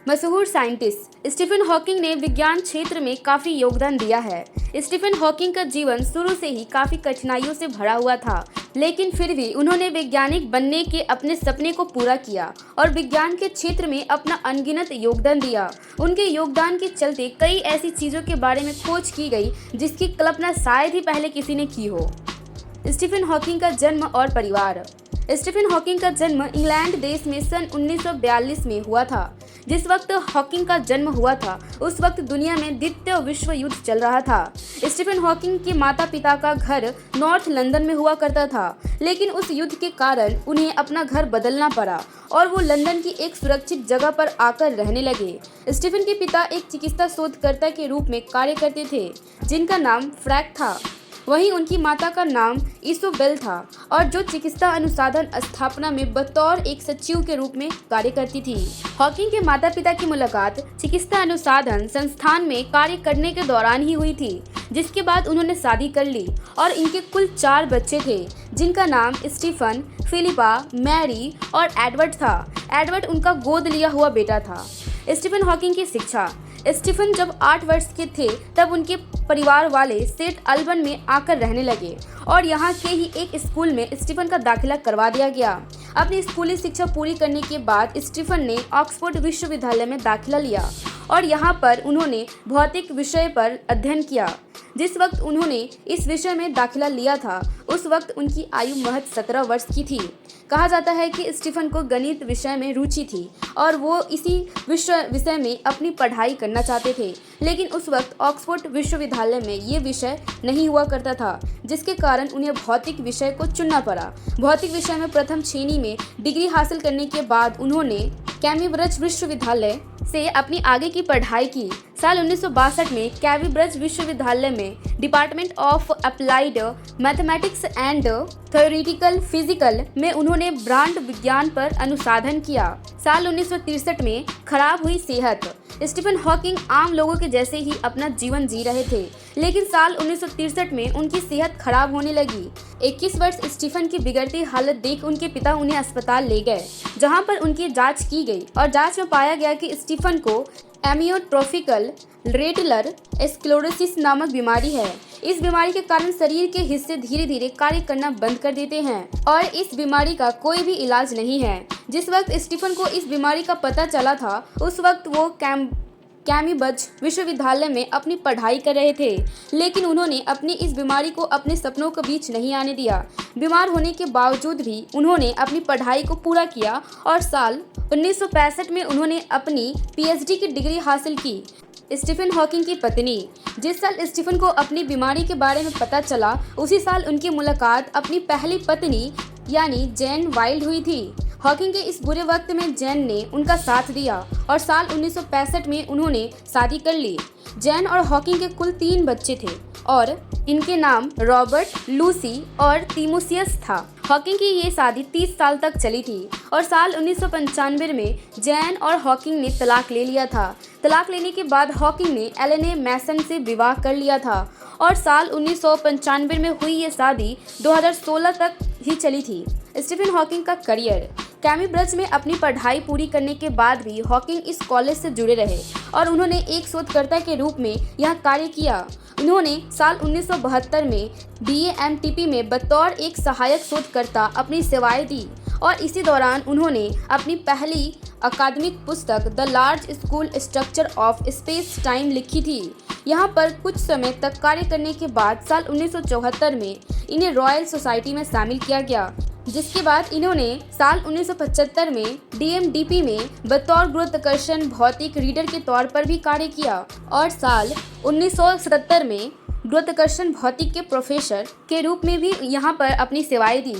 मशहूर scientist Stephen Hawking ने विज्ञान क्षेत्र में काफ़ी योगदान दिया है। स्टीफन हॉकिंग का जीवन शुरू से ही काफ़ी कठिनाइयों से भरा हुआ था, लेकिन फिर भी उन्होंने वैज्ञानिक बनने के अपने सपने को पूरा किया और विज्ञान के क्षेत्र में अपना अनगिनत योगदान दिया। उनके योगदान के चलते कई ऐसी चीज़ों के बारे में खोज की गई जिसकी कल्पना शायद ही पहले किसी ने की हो। स्टीफन हॉकिंग का जन्म और परिवार। स्टीफन हॉकिंग का जन्म इंग्लैंड देश में सन 1942 में हुआ था। जिस वक्त हॉकिंग का जन्म हुआ था उस वक्त दुनिया में द्वितीय विश्व युद्ध चल रहा था। स्टीफन हॉकिंग के माता पिता का घर नॉर्थ लंदन में हुआ करता था, लेकिन उस युद्ध के कारण उन्हें अपना घर बदलना पड़ा और वो लंदन की एक सुरक्षित जगह पर आकर रहने लगे। स्टीफन के पिता एक चिकित्सा शोधकर्ता के रूप में कार्य करते थे जिनका नाम फ्रैंक था। वहीं उनकी माता का नाम इसोबेल था और जो चिकित्सा अनुसंधान स्थापना में बतौर एक सचिव के रूप में कार्य करती थी। हॉकिंग के माता पिता की मुलाकात चिकित्सा अनुसंधान संस्थान में कार्य करने के दौरान ही हुई थी, जिसके बाद उन्होंने शादी कर ली और इनके कुल 4 बच्चे थे जिनका नाम स्टीफन, फिलिपा, मैरी और एडवर्ड था। एडवर्ड उनका गोद लिया हुआ बेटा था। स्टीफन हॉकिंग की शिक्षा। स्टीफन जब 8 वर्ष के थे तब उनके परिवार वाले सेंट अल्बन में आकर रहने लगे और यहाँ के ही एक स्कूल में स्टीफन का दाखिला करवा दिया गया। अपनी स्कूली शिक्षा पूरी करने के बाद स्टीफन ने ऑक्सफोर्ड विश्वविद्यालय में दाखिला लिया और यहाँ पर उन्होंने भौतिक विषय पर अध्ययन किया। जिस वक्त उन्होंने इस विषय में दाखिला लिया था उस वक्त उनकी आयु महज 17 वर्ष की थी। कहा जाता है कि स्टीफन को गणित विषय में रुचि थी और वो इसी विषय में अपनी पढ़ाई करना चाहते थे, लेकिन उस वक्त ऑक्सफोर्ड विश्वविद्यालय में ये विषय नहीं हुआ करता था, जिसके कारण उन्हें भौतिक विषय को चुनना पड़ा। भौतिक विषय में प्रथम श्रेणी में डिग्री हासिल करने के बाद उन्होंने कैम्ब्रिज विश्वविद्यालय से अपनी आगे की पढ़ाई की। साल 1962 में कैम्ब्रिज विश्वविद्यालय में department of applied mathematics and theoretical physical में उन्होंने ब्रह्मांड विज्ञान पर अनुसंधान किया। साल 1963 में खराब हुई सेहत। स्टीफन हॉकिंग आम लोगों के जैसे ही अपना जीवन जी रहे थे, लेकिन साल 1963 में उनकी सेहत खराब होने लगी। 21 वर्ष स्टीफन की बिगड़ती हालत देख उनके पिता उन्हें अस्पताल ले गए, जहां पर उनकी जांच की गई और जांच में पाया गया कि स्टीफन को एमियोट्रोफिकल रेटिकुलर स्क्लेरोसिस नामक बीमारी है। इस बीमारी के कारण शरीर के हिस्से धीरे धीरे कार्य करना बंद कर देते हैं और इस बीमारी का कोई भी इलाज नहीं है। जिस वक्त स्टीफन को इस बीमारी का पता चला था उस वक्त वो कैम्ब्रिज विश्वविद्यालय में अपनी पढ़ाई कर रहे थे, लेकिन उन्होंने अपनी इस बीमारी को अपने सपनों के बीच नहीं आने दिया। बीमार होने के बावजूद भी उन्होंने अपनी पढ़ाई को पूरा किया और साल 1965 में उन्होंने अपनी पीएचडी की डिग्री हासिल की। स्टीफन हॉकिंग की पत्नी। जिस साल स्टीफन को अपनी बीमारी के बारे में पता चला उसी साल उनकी मुलाकात अपनी पहली पत्नी यानी जैन वाइल्ड हुई थी। हॉकिंग के इस बुरे वक्त में जैन ने उनका साथ दिया और साल 1965 में उन्होंने शादी कर ली। जैन और हॉकिंग के कुल 3 बच्चे थे और इनके नाम रॉबर्ट, लूसी और तिमोथियस था। हॉकिंग की ये शादी 30 साल तक चली थी और साल 1995 में जैन और हॉकिंग ने तलाक ले लिया था। तलाक लेने के बाद हॉकिंग ने एलेने मैसन से विवाह कर लिया था और साल 1995 में हुई ये शादी 2016 तक ही चली थी। स्टीफन हॉकिंग का करियर। कैम्ब्रिज में अपनी पढ़ाई पूरी करने के बाद भी हॉकिंग इस कॉलेज से जुड़े रहे और उन्होंने एक शोधकर्ता के रूप में यहाँ कार्य किया। उन्होंने साल 1972 में BAMTP में बतौर एक सहायक शोधकर्ता अपनी सेवाएं दी और इसी दौरान उन्होंने अपनी पहली अकादमिक पुस्तक the large school structure of space time लिखी थी। यहाँ पर कुछ समय तक कार्य करने के बाद साल 1974 में इन्हें रॉयल सोसाइटी में शामिल किया गया, जिसके बाद इन्होंने साल 1975 में DMDP में बतौर गुरुत्वाकर्षण भौतिक रीडर के तौर पर भी कार्य किया और साल 1977 में गुरुत्वाकर्षण भौतिक के प्रोफेसर के रूप में भी यहाँ पर अपनी सेवाएं दी।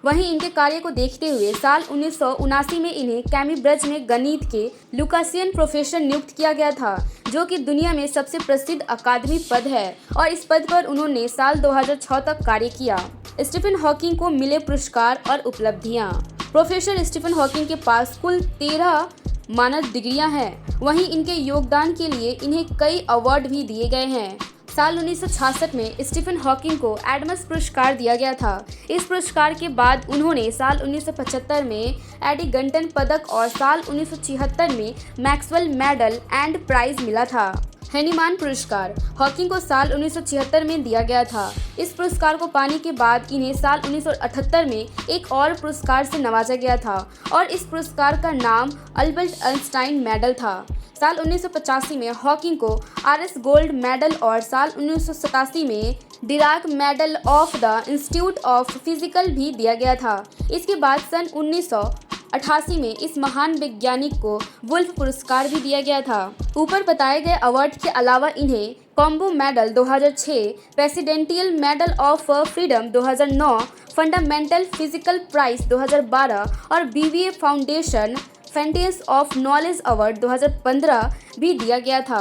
वहीं इनके कार्य को देखते हुए साल 1979 में इन्हें कैम्ब्रिज में गणित के लुकासियन प्रोफेसर नियुक्त किया गया था, जो कि दुनिया में सबसे प्रसिद्ध अकादमिक पद है और इस पद पर उन्होंने साल 2006 तक कार्य किया। स्टीफन हॉकिंग को मिले पुरस्कार और उपलब्धियां। प्रोफेसर स्टीफन हॉकिंग के पास कुल 13 मानद डिग्रियां हैं। वहीं इनके योगदान के लिए इन्हें कई अवार्ड भी दिए गए हैं। साल 1966 में स्टीफन हॉकिंग को एडमस पुरस्कार दिया गया था। इस पुरस्कार के बाद उन्होंने साल 1975 में एडिगंटन पदक और साल 1976 में मैक्सवेल मेडल एंड प्राइज मिला था। हैनीमान पुरस्कार हॉकिंग को साल 1976 में दिया गया था। इस पुरस्कार को पाने के बाद इन्हें साल 1978 में एक और पुरस्कार से नवाजा गया था और इस पुरस्कार का नाम अल्बर्ट आइंस्टाइन मेडल था। साल 1985 में हॉकिंग को आरएस गोल्ड मेडल और साल 1987 में Dirac medal of the institute of physical भी दिया गया था। इसके बाद सन 1988 में इस महान वैज्ञानिक को वुल्फ पुरस्कार भी दिया गया था। ऊपर बताए गए अवार्ड के अलावा इन्हें combo medal 2006, presidential medal of freedom 2009, fundamental physical prize 2012 और BVA foundation frontiers of knowledge award 2015 भी दिया गया था।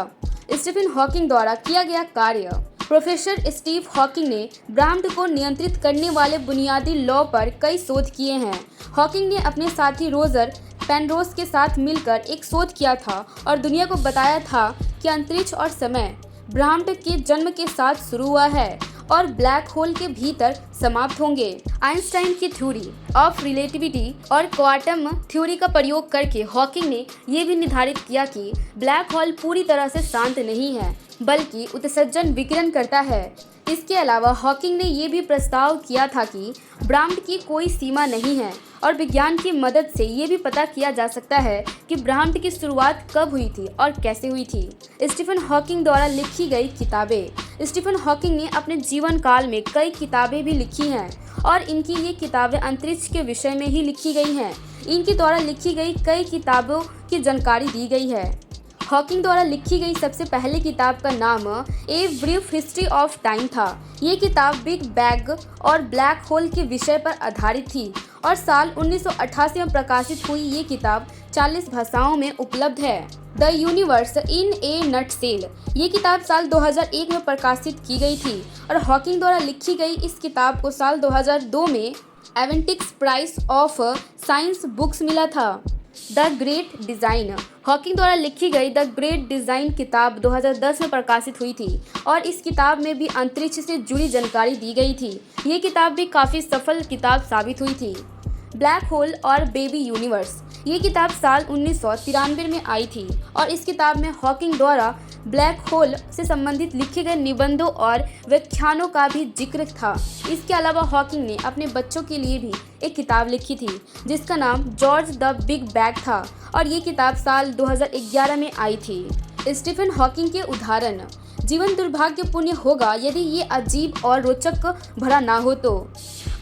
स्टीफन हॉकिंग द्वारा किया गया कार्य। प्रोफेसर स्टीव हॉकिंग ने ब्रह्मांड को नियंत्रित करने वाले बुनियादी लॉ पर कई शोध किए हैं। हॉकिंग ने अपने साथी रोजर पेनरोज के साथ मिलकर एक शोध किया था और दुनिया को बताया था कि अंतरिक्ष और समय ब्रह्मांड के जन्म के साथ शुरू हुआ है और ब्लैक होल के भीतर समाप्त होंगे। आइंस्टाइन की थ्योरी ऑफ रिलेटिविटी और क्वांटम थ्योरी का प्रयोग करके हॉकिंग ने यह भी निर्धारित किया कि ब्लैक होल पूरी तरह से शांत नहीं है बल्कि उत्सर्जन विकिरण करता है। इसके अलावा हॉकिंग ने यह भी प्रस्ताव किया था कि ब्रह्मांड की कोई सीमा नहीं है और विज्ञान की मदद से ये भी पता किया जा सकता है कि ब्रह्मांड की शुरुआत कब हुई थी और कैसे हुई थी। स्टीफन हॉकिंग द्वारा लिखी गई किताबें। स्टीफन हॉकिंग ने अपने जीवन काल में कई किताबें भी लिखी हैं और इनकी ये किताबें अंतरिक्ष के विषय में ही लिखी गई हैं। इनके द्वारा लिखी गई कई किताबों की जानकारी दी गई है। हॉकिंग द्वारा लिखी गई सबसे पहले किताब का नाम a brief history of time था। ये किताब बिग बैंग और ब्लैक होल के विषय पर आधारित थी और साल 1988 में प्रकाशित हुई ये किताब 40 भाषाओं में उपलब्ध है। The universe in A nutshell ये किताब साल 2001 में प्रकाशित की गई थी और हॉकिंग द्वारा लिखी गई इस किताब को साल 2002 में एवेंटिक्स प्राइज ऑफ साइंस बुक्स मिला था। द ग्रेट डिज़ाइन हॉकिंग द्वारा लिखी गई द ग्रेट डिज़ाइन किताब 2010 में प्रकाशित हुई थी और इस किताब में भी अंतरिक्ष से जुड़ी जानकारी दी गई थी। ये किताब भी काफ़ी सफल किताब साबित हुई थी। ब्लैक होल और बेबी यूनिवर्स ये किताब साल 1993 में आई थी और इस किताब में हॉकिंग द्वारा ब्लैक होल से संबंधित लिखे गए निबंधों और व्याख्यानों का भी जिक्र था। इसके अलावा हॉकिंग ने अपने बच्चों के लिए भी एक किताब लिखी थी जिसका नाम जॉर्ज द बिग बैग था और ये किताब साल 2011 में आई थी। स्टीफन हॉकिंग के उदाहरण। जीवन दुर्भाग्यपूर्ण होगा यदि ये अजीब और रोचक भरा ना हो तो।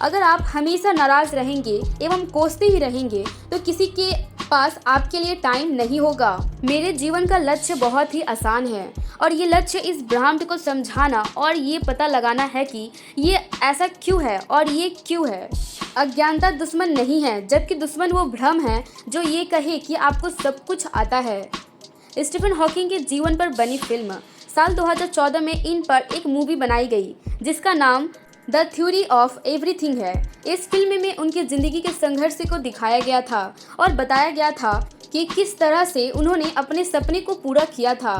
अगर आप हमेशा नाराज रहेंगे एवं कोसते ही रहेंगे तो किसी के पास आपके लिए टाइम नहीं होगा। मेरे जीवन का लक्ष्य बहुत ही आसान है और ये लक्ष्य इस ब्रह्मांड को समझाना और ये पता लगाना है कि ये ऐसा क्यों है और ये क्यों है। अज्ञानता दुश्मन नहीं है जबकि दुश्मन वो भ्रम है जो ये कहे कि आपको सब कुछ आता है। स्टीफन हॉकिंग के जीवन पर बनी फिल्म साल 2014 में इन पर एक मूवी बनाई गई जिसका नाम द थ्योरी ऑफ एवरीथिंग है। इस फिल्म में उनकी ज़िंदगी के संघर्ष को दिखाया गया था और बताया गया था कि किस तरह से उन्होंने अपने सपने को पूरा किया था।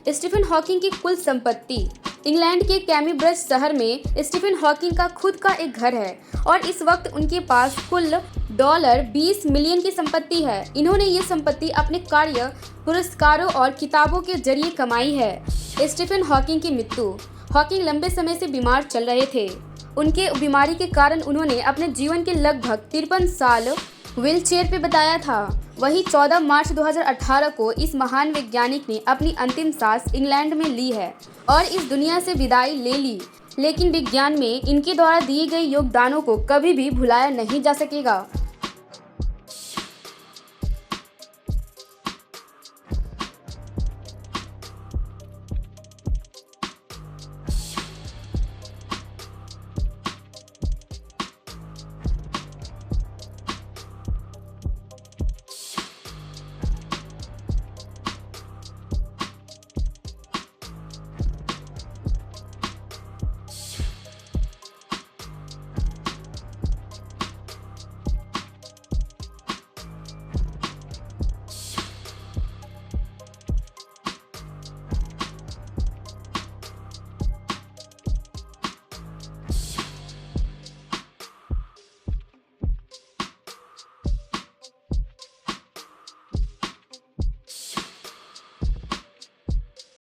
स्टीफन हॉकिंग की कुल संपत्ति। इंग्लैंड के कैम्ब्रिज शहर में स्टीफन हॉकिंग का खुद का एक घर है और इस वक्त उनके पास कुल $20 मिलियन की संपत्ति है। इन्होंने ये संपत्ति अपने कार्य, पुरस्कारों और किताबों के जरिए कमाई है। स्टीफन हॉकिंग की मृत्यु। हॉकिंग लंबे समय से बीमार चल रहे थे। उनके बीमारी के कारण उन्होंने अपने जीवन के लगभग 53 साल व्हीलचेयर पे बिताया था। वही 14 मार्च 2018 को इस महान वैज्ञानिक ने अपनी अंतिम सांस इंग्लैंड में ली है और इस दुनिया से विदाई ले ली। लेकिन विज्ञान में इनके द्वारा दिए गए योगदानों को कभी भी भुलाया नहीं जा सकेगा।